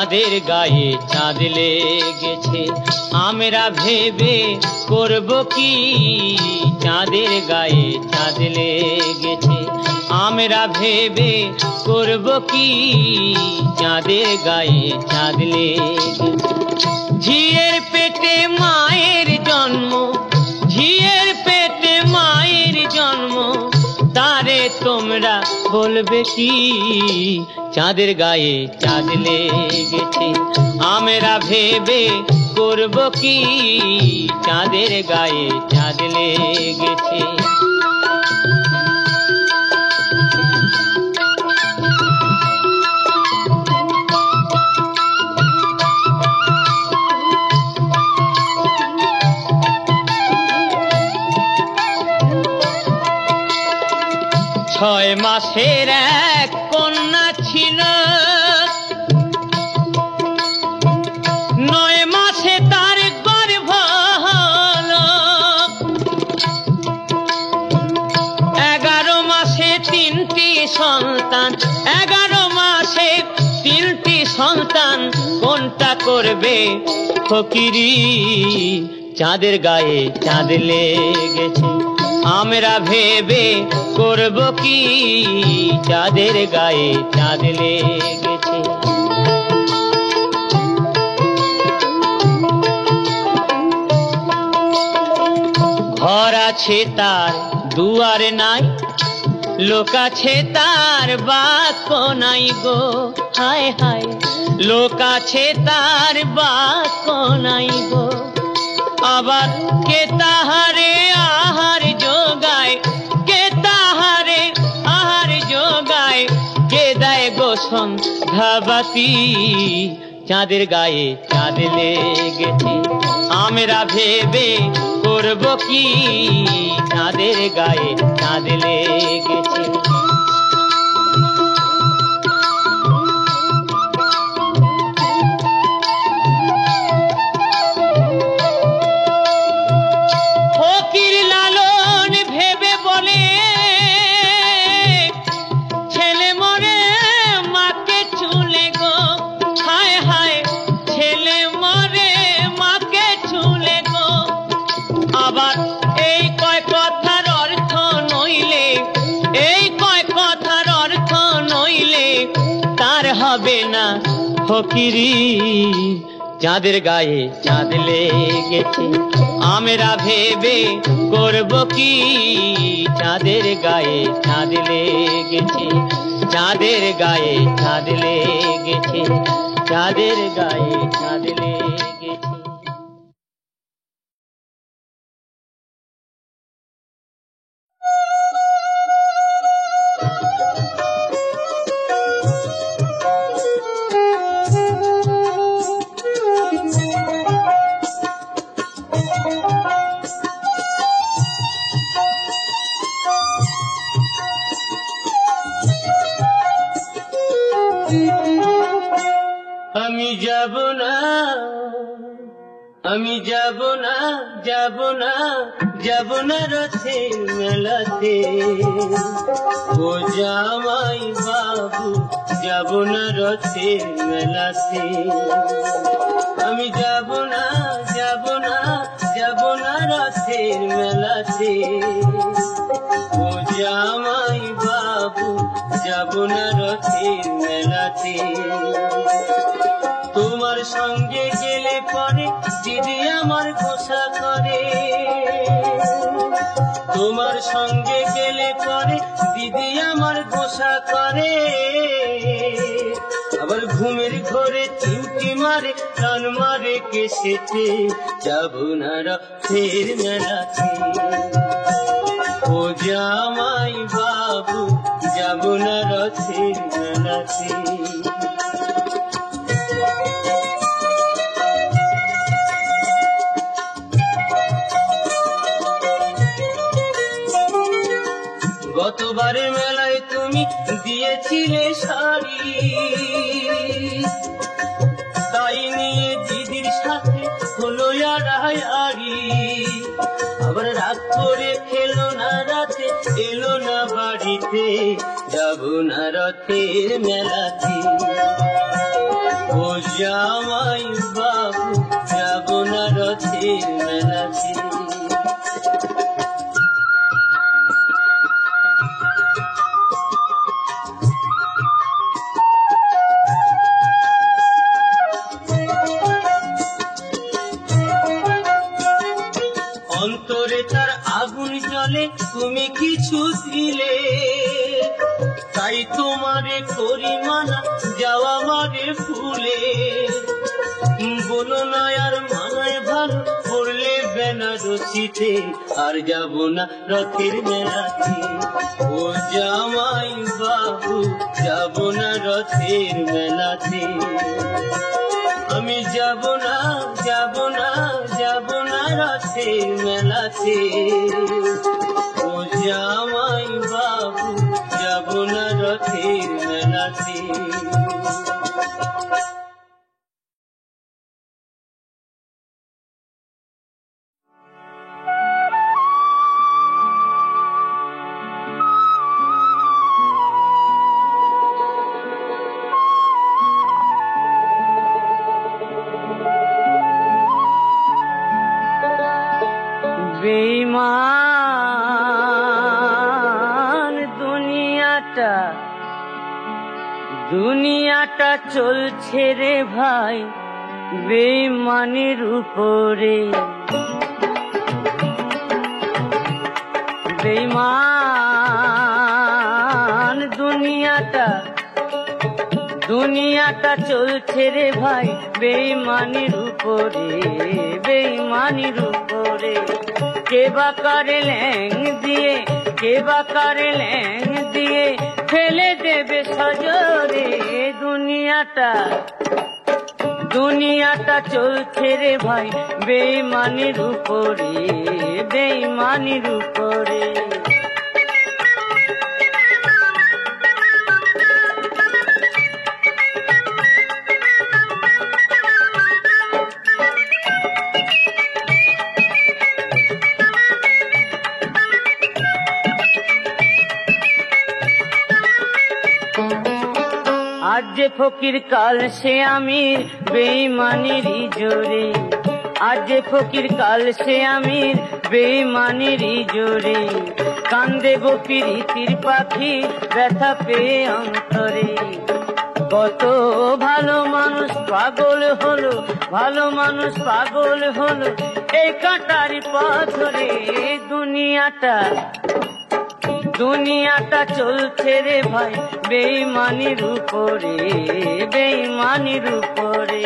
চাঁদের গায়ে চাঁদ লেগেছে আমরা ভেবে করব কি, চাঁদের গায়ে চাঁদ লেগেছে আমরা ভেবে করব কি, চাঁদের গায়ে চাঁদ লেগেছে। ঝিয়ের পেটে মায়ের জন্ম, ঝিয়ের পেটে মায়ের জন্ম, তারে তোমরা বলবে কি, চাঁদের গায়ে চাঁদ লেগেছে আমরা ভেবে করব কি, চাঁদের গায়ে চাঁদ লেগেছে। ছয় মাসের এক কন্যা ছিল, 9 মাসে তার গর্ভ হলো, 11 মাসে 3টি সন্তান, 11 মাসে 3টি সন্তান কোনটা করবে ফকিরি। চাঁদের গায়ে চাঁদ লেগেছে আমরা ভেবে করব কি, চাঁদের গায়ে চাঁদ লেগেছে। ঘর আছে তার দুয়ার নাই, লোক আছে তার বাক্য নাই গো, হায় হায় লোক আছে তার বাক্য নাই গো। আবার কে তাহারে আহার যোগায়, কে তাহারে আহার যোগায়, কে দেয় গো সন্ধ্যাবাতি। চাঁদের গায়ে চাঁদ লেগেছে আমরা ভেবে করব কি, চাঁদের গায়ে চাঁদ লেগেছে। ফকির লালন ভেবে বলে ছেলে মরে মাকে চুলে গো, হায় হায় ছেলে মরে মাকে চুলে গো। আবার এই কয় কথার অর্থ নইলে, এই কয় কথার অর্থ নইলে তার হবে না ফকিরি। চাঁদের গায়ে চাঁদ লেগেছে আমরা ভেবে করব কি, চাঁদের গায়ে চাঁদ লেগেছে, চাঁদের গায়ে চাঁদ লেগেছে, চাঁদের গায়ে চাঁদ লেগেছে। আমি যাব না, আমি যাব না, যাব না, যাব না রথের মেলাতে। ও জামাই বাবু যাব না রথের মেলাতে। আমি যাব না, যাব না, যাব না রথের মেলাতে। ও জামাই বাবু যাব না রথের মেলাতে। তোমার সঙ্গে গেলে পরে দিদি আমার গোসা করে, তোমার সঙ্গে গেলে পরে দিদি আমার গোসা করে। আবার ঘুমের ঘরে চিমটি মারে টান মারে কেসেতে, যাব না রথের মেলাতে। ও জামাই বাবু যাব না রথের মেলাতে। গতবারে মেলায় তুমি দিয়েছিলে শাড়ি, তাই নিয়ে দিদির সাথে হলো আড়াআড়ি। আবার রাত করে খেলো না রাতে, এলো না বাড়িতে, যাব না রথের মেলাতে। ও জামাই বাবু যাব না রথের মেলাতে। অন্তরে তার আগুন জ্বলে তুমি কিছু দিলে, তাই তোমারে করি মানা যাওয়া মারে ফুলে। বলো না আর মানায় ভালো পড়লে বেনারসিতে, আর যাব না রথের মেলাতে। ও জামাই বাবু যাব না রথের মেলাতে। আমি যাব না, যাব না, যাব না রথের মেলাতে। ও জামাই বাবু যাব না রথের মেলাতে। দুনিয়াটা চলছে রে ভাই বেঈমানের উপরে, বেঈমান দুনিয়াটা চলছে রে ভাই বেঈমানের উপরে, বেঈমানের উপরে। কে বা কারে ল্যাং দিয়ে, কে বা কারে ল্যাং দিয়ে ফেলে দেবে সজরে। দুনিয়াটা চলছে রে ভাই বেঈমানের উপরে, বেঈমানের উপরে। আজ যে ফকির কাল সে আমির বেঈমানেরই জোরে, আজ যে ফকির কাল সে আমির বেঈমানেরই জোরে। কান্দে গো প্রীতির পাখি ব্যথা পেয়ে অন্তরে। কত ভালো মানুষ পাগল হলো, ভালো মানুষ পাগল হলো এই কাঁটারি পাথরে। দুনিয়াটা চলছে রে ভাই বেঈমানের উপরে, বেঈমানের উপরে।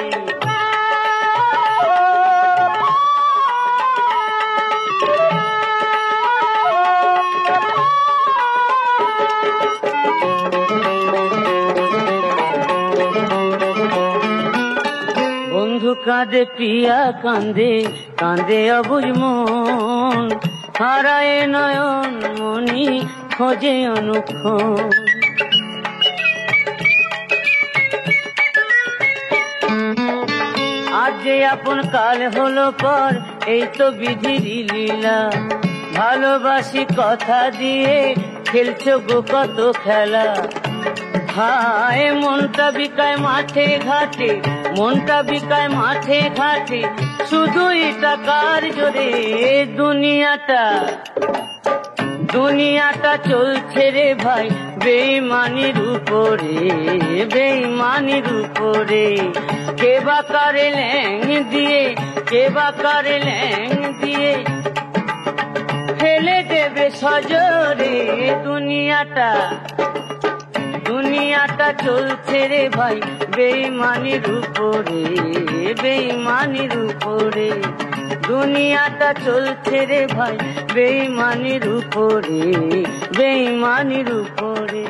বন্ধু কাঁদে প্রিয়া কান্দে, কান্দে অবুঝ মন, হারায় নয়ন মনি খোঁজে অনুক্ষণ। আজ যে আপন কাল হলো পর এই তো বিধির লীলা। ভালোবাসি কথা দিয়ে খেলছো গো কত খেলা। হায় মনটা বিকায় মাঠে ঘাটে, মনটা বিকায় মাঠে ঘাটে শুধুই টাকার জোরে। দুনিয়াটা চলছে রে ভাই বেঈমানের উপরে, বেঈমানের উপরে। কে বা কারে ল্যাং দিয়ে, কে বা কারে ল্যাং দিয়ে ফেলে দেবে সজরে। দুনিয়াটা চলছে রে ভাই বেঈমানের উপরে, বেঈমানের উপরে। দুনিয়াটা চলছে রে ভাই বেঈমানের উপরে, বেঈমানের উপরে।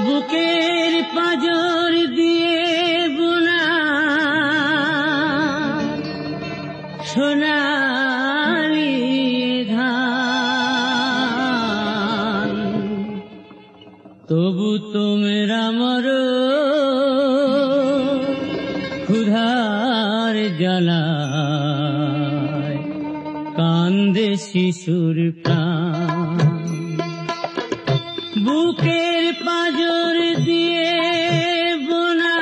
বুকের পাঁজর দিয়ে বোনা সোনালি ধান, তবু তোমরা মর ক্ষুধার জ্বালায় কান্দে শিশুর প্রাণ। বুকের পাঁজর দিয়ে বোনা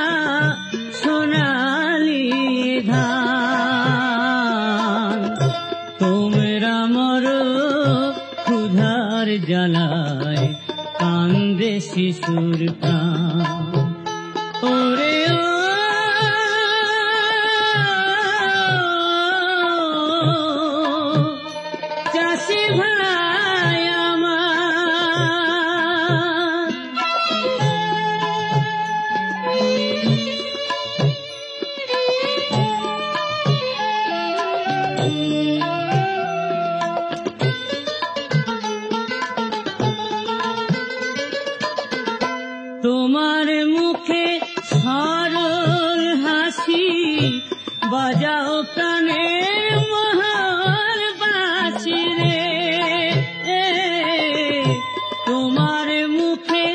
সোনালি ধান, তোমরা মর ক্ষুধার জ্বালায় কান্দে শিশুর প্রাণ। ওরে ও চাষি ভাই তোমার মুখে সরল হাসি বাজাও প্রাণের মহার বাঁশি রে। তোমার মুখে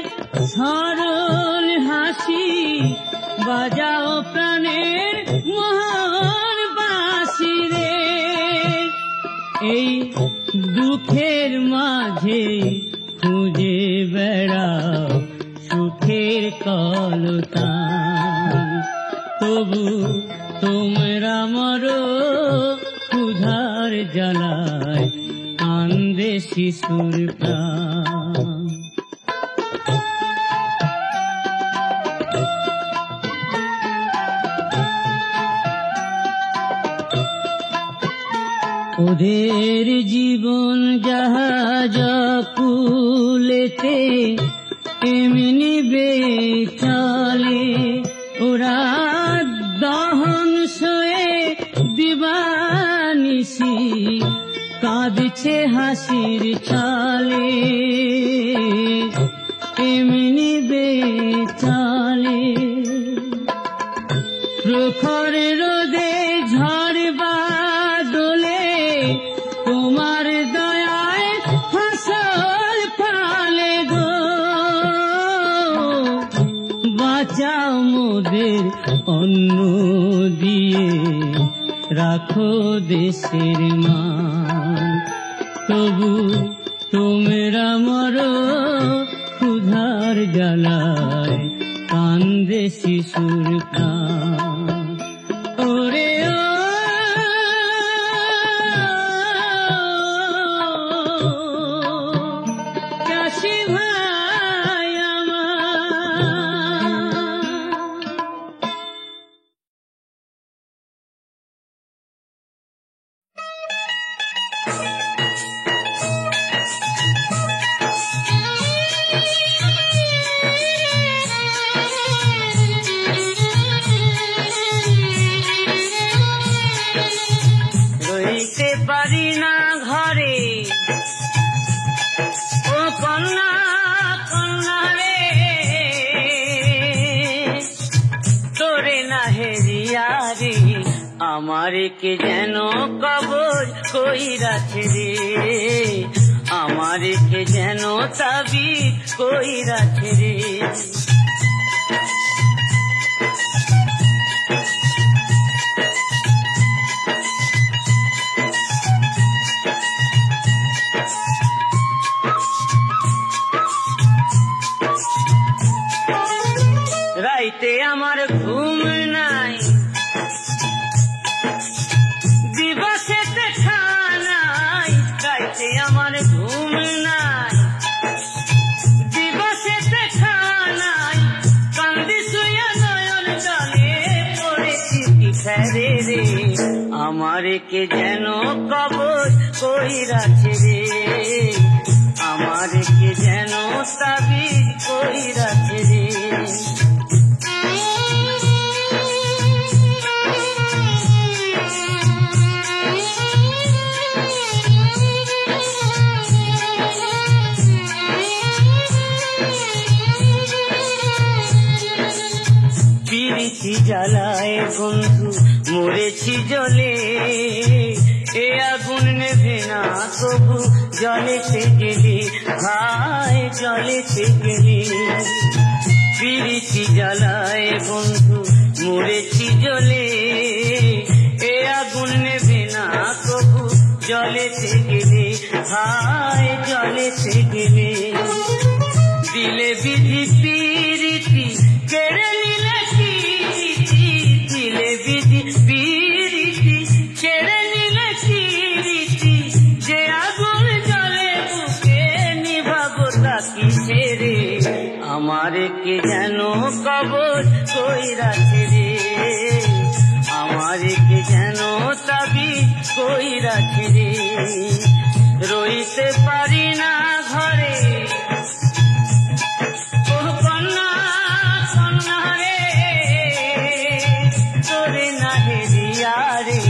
সরল হাসি বাজাও প্রাণের মহার এই দুঃখের মাঝে খুঁজে বেড়াও সুখের কলতান, তবু তোমরা মরো ক্ষুধার জ্বালায় কান্দে শিশুর প্রাণ। ওদের জীবন জাহাজ কুলেতে এমনি বেচালে, ওরা দহন সয়ে দিবানিশি কাঁদছে হাসির ছালে, এমনি বেচালে। প্রখর রোদে ঝড় বাদলে তোমার দয়ায় ফসল ফলে গো, বাঁচাও মোদের অন্ন দিয়ে রাখো দেশের মান, তবু তোমরা মরো ক্ষুধার জ্বালায় কান্দে শিশুর প্রাণ। ওরে ও চাষি ভাই আমার, রইতে পারি না ঘরে ও কন্যা কন্যা রে, তোরে না হেরিয়া রে আমারে কে যেন কবর কইরাছে রে, আমারে কে যেন তাবিজ কইরাছে রে। রাইতে আমার ঘুম নাই, দিবসেতে খানাই, রাইতে আমার ঘুম নাই, দিবসেতে খানাই, কান্দি শুয়া নয়ন জলে পড়েছি কি ফেরে রে, আমারে কে যেন কবর কইরাছে রে, আমারে কে যেন তাবিজ কইরাছে রে। পিরিতি জ্বালায় বন্ধু মরেছি জলে, এ আগুন নেভে না তবু জলেতে গেলে, ভাই জলেতে গেলে। পিরিতি জ্বালায় বন্ধু মরেছি জলে, এ আগুন নেভে না তবু জলেতে গেলে, ভাই জলেতে গেলে। দিলে বিধি পিরিতি কেড়ে নিলে কিরিতি, দিলে বিধি পিরিতি কেড়ে নিলে কিরিতি, যে আগুন জলে বুকে নিভাবো তা কিসে রে, আমারে কে যেন কবর কইরাছে রে, আমারে কে যেন তাবিজ কইরাছে রে। রইতে পারি না ঘরে ও কন্যা কন্যা রে, তোরে না হেরিয়া রে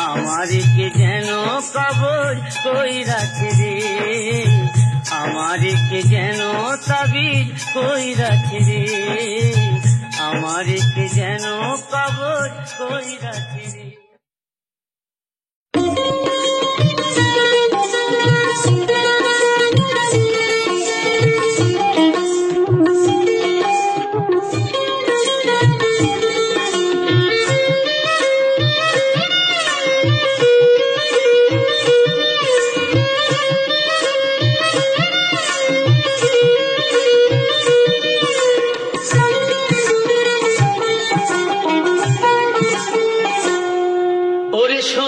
আমারে কে যেন কবর কইরাছে রে, আমারে কে যেন তাবিজ কইরাছে রে, আমারে কে যেন কবর কইরাছে রে।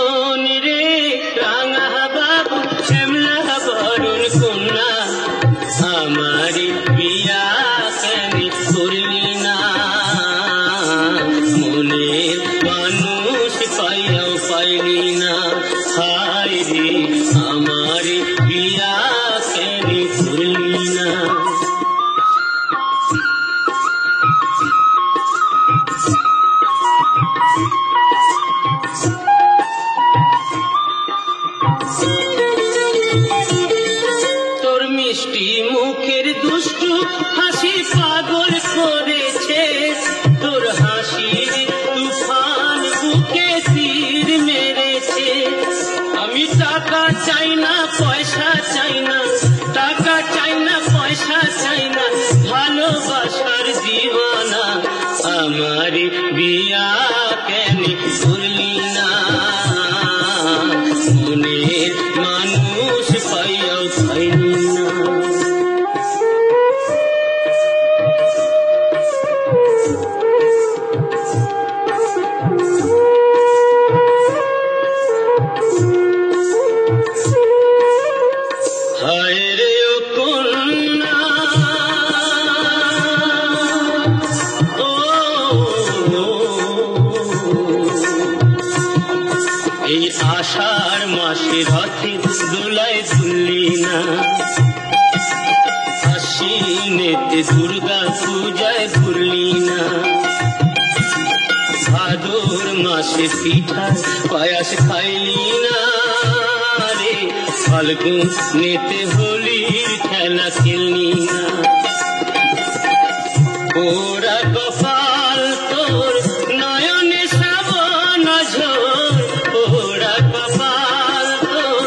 শোন রে রাঙা বাবু শ্যামলা বরণ কন্যা, আমারি বিয়া কেন করলি না? মনের মানুষ পাইয়াও পাইলি না, হায় রে আমারি বিয়া কেন করলি না? তোর মিষ্টি মুখের দুষ্টু হাসি পাগল করেছে, তোর হাসির তুফান বুকে তীর মেরেছে। আমি টাকা চাই না পয়সা চাই না, টাকা চাই না পয়সা চাই না, ভালোবাসার দিওয়ানা, আমার বিয়া কেন করলি না? মনের মানুষ পাইয়াও পাইলি না। হায় রে ও কন্যা, ও এই আষাঢ় মাসে রথে দোলায় তুললি না, আশ্বিনেতে দুর্গা পূজায় ভুললি না, ভাদর মাসে পিঠা পায়াস খাইলি না রে, ফাল্গুনেতে হোলির খেলা খেললি না। ওরা কপাল তোর নয়নে শ্রাবণ ঝোর, ওরা কপাল তোর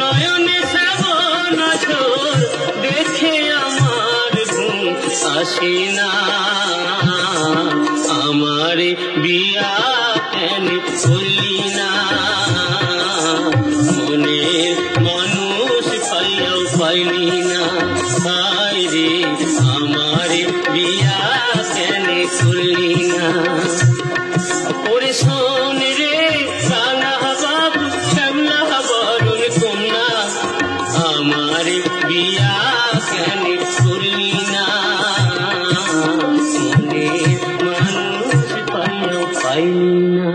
নয়নে শ্রাবণ ঝোর, দেখে আমার ঘুম আসে না। আমার বিয়া কেন করলি না? মনের মানুষ পাইয়াও পাইলি না, হায় রে আমার বিয়া কেন করলি না? ওরে শোন রে রাঙা বাবু শ্যামলা বরণ কন্যা, আমার বিয়া কেন করলি না? মনের মানুষ পাইয়াও পাইলি না।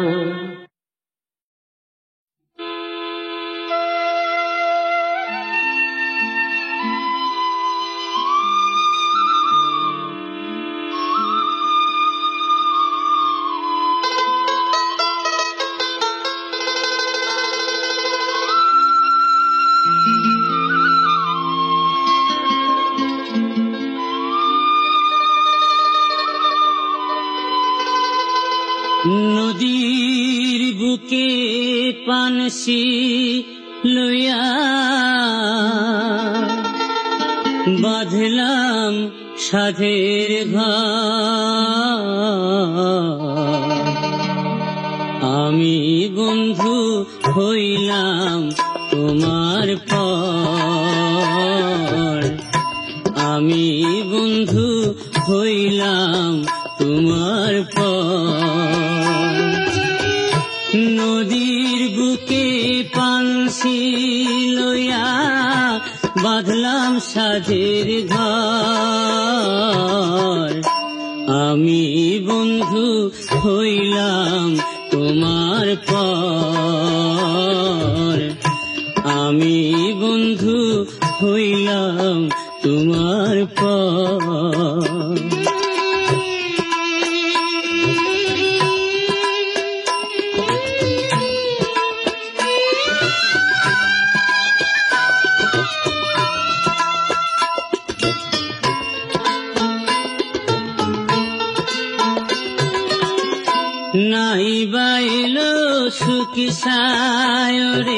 নদীর বুকে পানসি লইয়া বাঁধলাম সাধের ঘর, আমি বন্ধু হইলাম তোমার পর, আমি বন্ধু হইলাম তোমার পর। নদীর বুকে পানসি লইয়া বাঁধলাম সাধের ঘর, আমি বন্ধু হইলাম তোমার পর, আমি বন্ধু হইলাম তোমার পর। নাই বাইলো সুখী সায়রের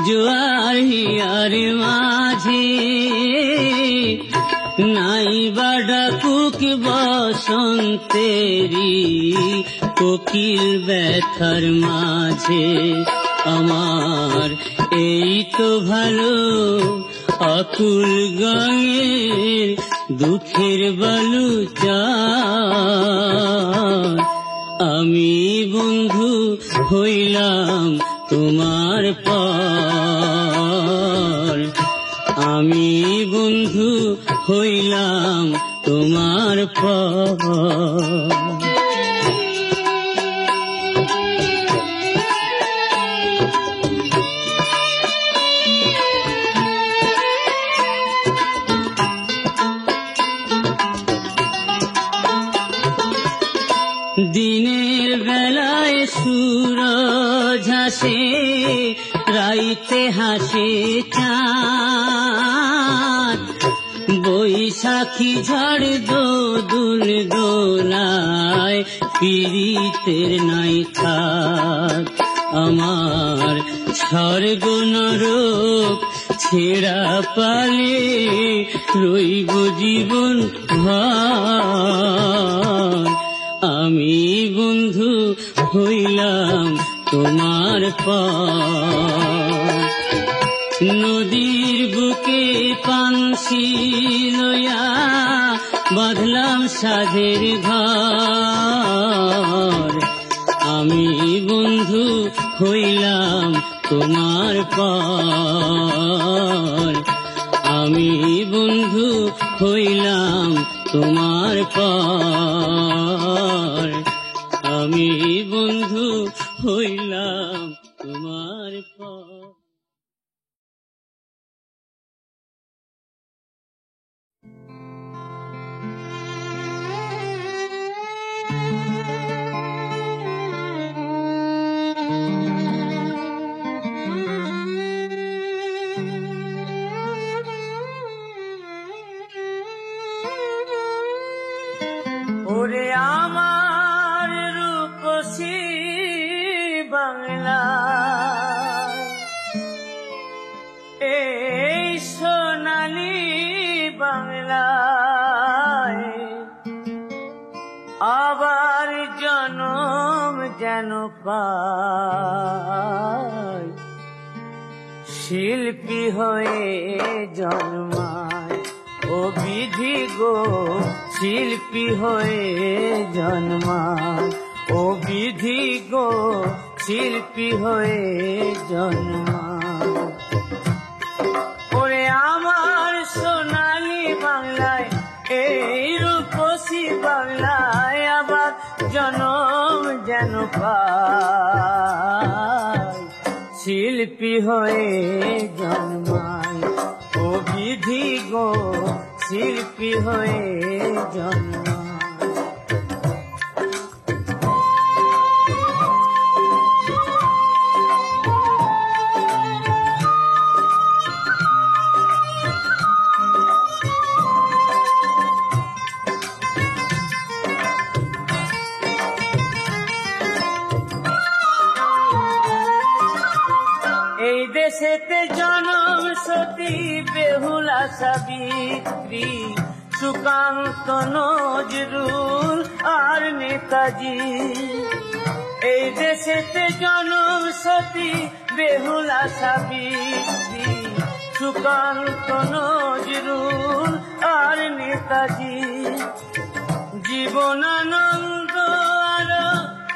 জোয়ার হিয়ার মাঝে, নাই বা ডাকুক বসন্তেরি কোকিল ব্যথার মাঝে। আমার এই তো ভালো আকুল গাঙের দুঃখের বালুচা, আমি বন্ধু হইলাম তোমার পর, আমি বন্ধু হইলাম তোমার পর। দিনের বেলায় সূরজ হাসে, রাইতে হাসে চাঁদ, বৈশাখী ঝড় দোদুল দোলায় পীড়িতের নাই থাক। আমার স্বর্গ নরক ছেঁড়া পালে রইব জীবন ভর। আমি বন্ধু হইলাম তোমার পর। নদীর বুকে পানসি লইয়া বাঁধলাম সাধের ঘর। আমি বন্ধু হইলাম তোমার পর, আমি বন্ধু হইলাম তোমার পর, আমি বন্ধু হইলাম তোমার পর। ওরে আমার রূপসী বাংলা, এই সোনালী বাংলায় আবার জনম যেন পাই, শিল্পী হয়ে জন্মায়। ও বিধি গো শিল্পী হয়ে জন্মায়, ও বিধি গো শিল্পী হয়ে জন্মায়। ওরে আমার সোনালী বাংলায়, এই রূপসী বাংলায় আবার জনম যেন পাই, শিল্পী হয়ে জন্মায়। ও বিধি গো শিল্পী হয়ে জন্মায়। এই দেশেতে জনম সতী বেহুলা সাবিত্রী, সুকান্ত নজরুল আর নেতাজি। এই দেশেতে জনম সতী বেহুলা সাবিত্রী, সুকান্ত নজরুল আর নেতাজি। জীবনানন্দ আর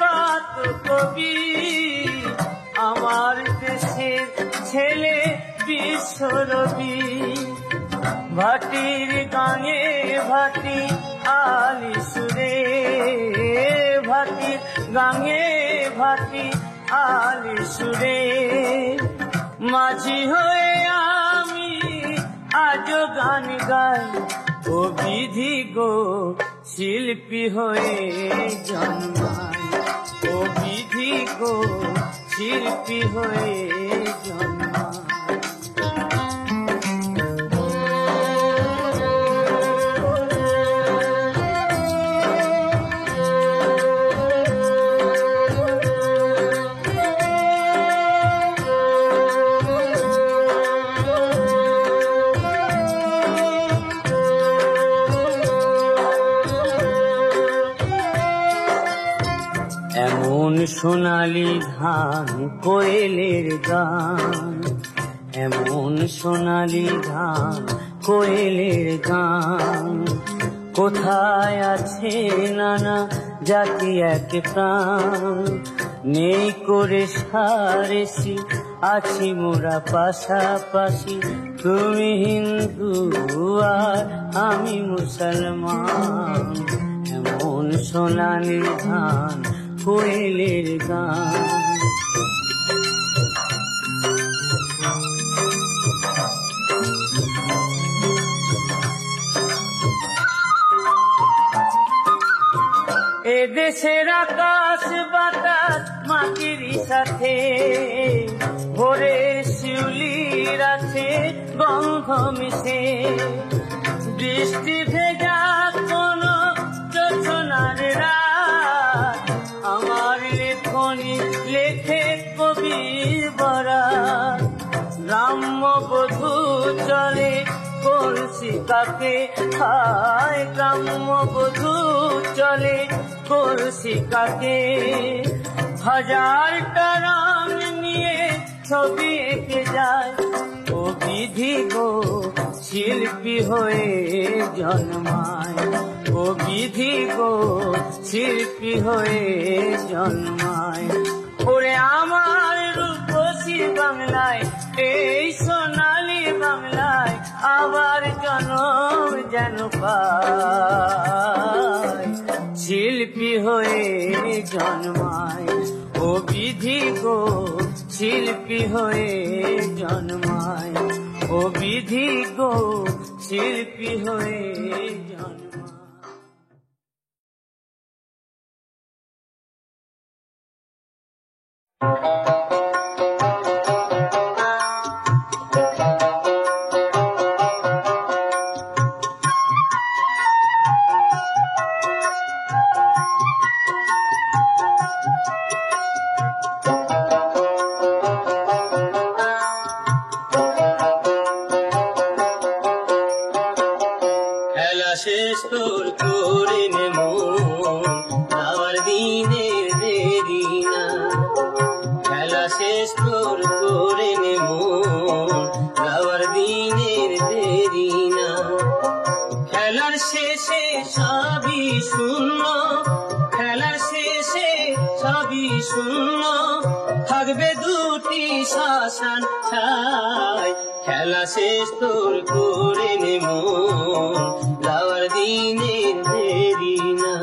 পাত কবি, আমার দেশের ছেলে বিশ্বরবি। ভাটির গাঙে ভাটি আলি সুরে, ভাটির গাঙে ভাটি আলি সুরে। মাঝি হয়ে আমি আজও গান গাই, ও বিধি গো শিল্পী হয়ে জন্মায়। ও বিধি গো শিল্পী হয়ে জন্মায়। এমন সোনালী ধান কোয়েলের গান, এমন সোনালী ধান কোয়েলের গান। কোথায় আছে নানা জাতি এক প্রাণ, নেই করে সারেছি, আছি মোরা পাশাপাশি, তুমি হিন্দু আর আমি মুসলমান। এমন সোনালি ধান কোয়েলের গান, এদেশের আকাশ বাতাস মাটির সাথে ভরে শিউলির আছে গন্ধ মিশে, বৃষ্টি ভেজা কোন জোছনার রাত, আমার লেখনি লেখে কবির বরাত। গ্রাম্য বধূ চলে কলসি কাকে হায়, গ্রাম্য বধূ চলে কলসি কাকে, হাজারটা রং নিয়ে ছবি এঁকে যায়। ও বিধি গো শিল্পী হয়ে জন্মায়, ও বিধি গো শিল্পী হয়ে জন্মায়। ওরে আমার রূপসী বাংলায়, এই সোনালী বাংলায় আবার জন্ম যেন পায়, শিল্পী হয়ে জন্মায়। ও বিধি গো শিল্পী হয়ে জন্মায়, ও বিধি গো শিল্পী হয়ে জন্মায়। শেষ তোর করে নেমো যাওয়ার দিনের দেরি না, খেলা শেষ তোর করে নেমো যাওয়ার দিনের দেরি না। খেলার শেষে সবই শূন্য, খেলার শেষে সবই শূন্য, থাকবে দুটি শ্মশান ছাই। খেলা শেষ তোর করে নেমো যাওয়ার দিনের দেরি না।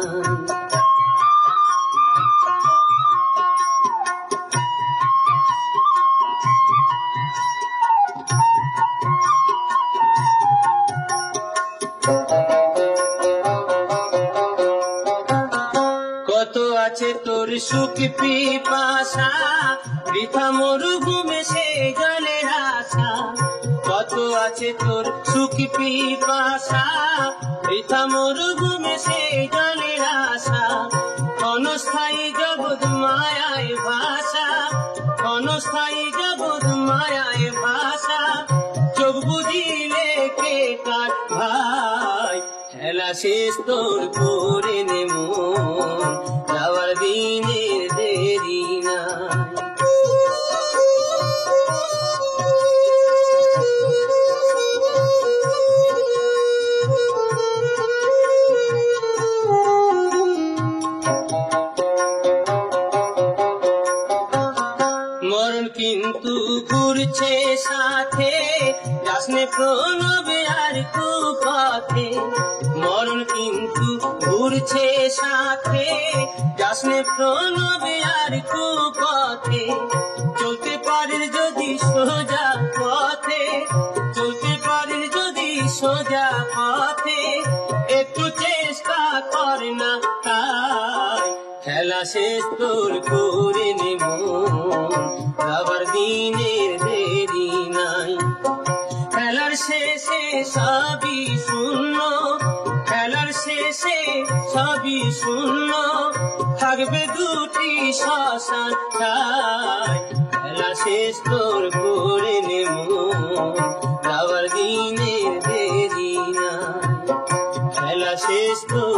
কত আছে তোর সুখ পিপাসা, বৃথা মরুভূমে সে জলের আশা। কত আছে তোর সুখ পিপাসা, বৃথা মরুভূমে সে জলের আশা। ক্ষণস্থায়ী জগৎ মায়ায় ভাষা, ক্ষণস্থায়ী জগৎ মায়ায় ভাষা, চোখ বুঝিলে কে কার ভাই। খেলা শেষ তোর করে নেমো যাওয়ার দিনের দেরি না। মরণ কিন্তু ঘুরছে সাথে, যাসনে প্রণবে আর তু পথে। মরণ কিন্তু ঘুরছে সাথে, যাসনে প্রণবে আর তু পথে। চলতে পারিস যদি সোজা পথে, চলতে পারিস যদি সোজা পথে, একটু চেষ্টা কর না তাই। খেলা শেষ তোর করে নেমো যাবার দিনের দেরি নাই। খেলার শেষে সবই শূন্য, খেলার শেষে সবই শূন্য, থাকবে দুটি শ্মশান ছাই। খেলা শেষ তোর করে নেমো যাবার দিনের দেরি নাই। খেলা শেষ তোর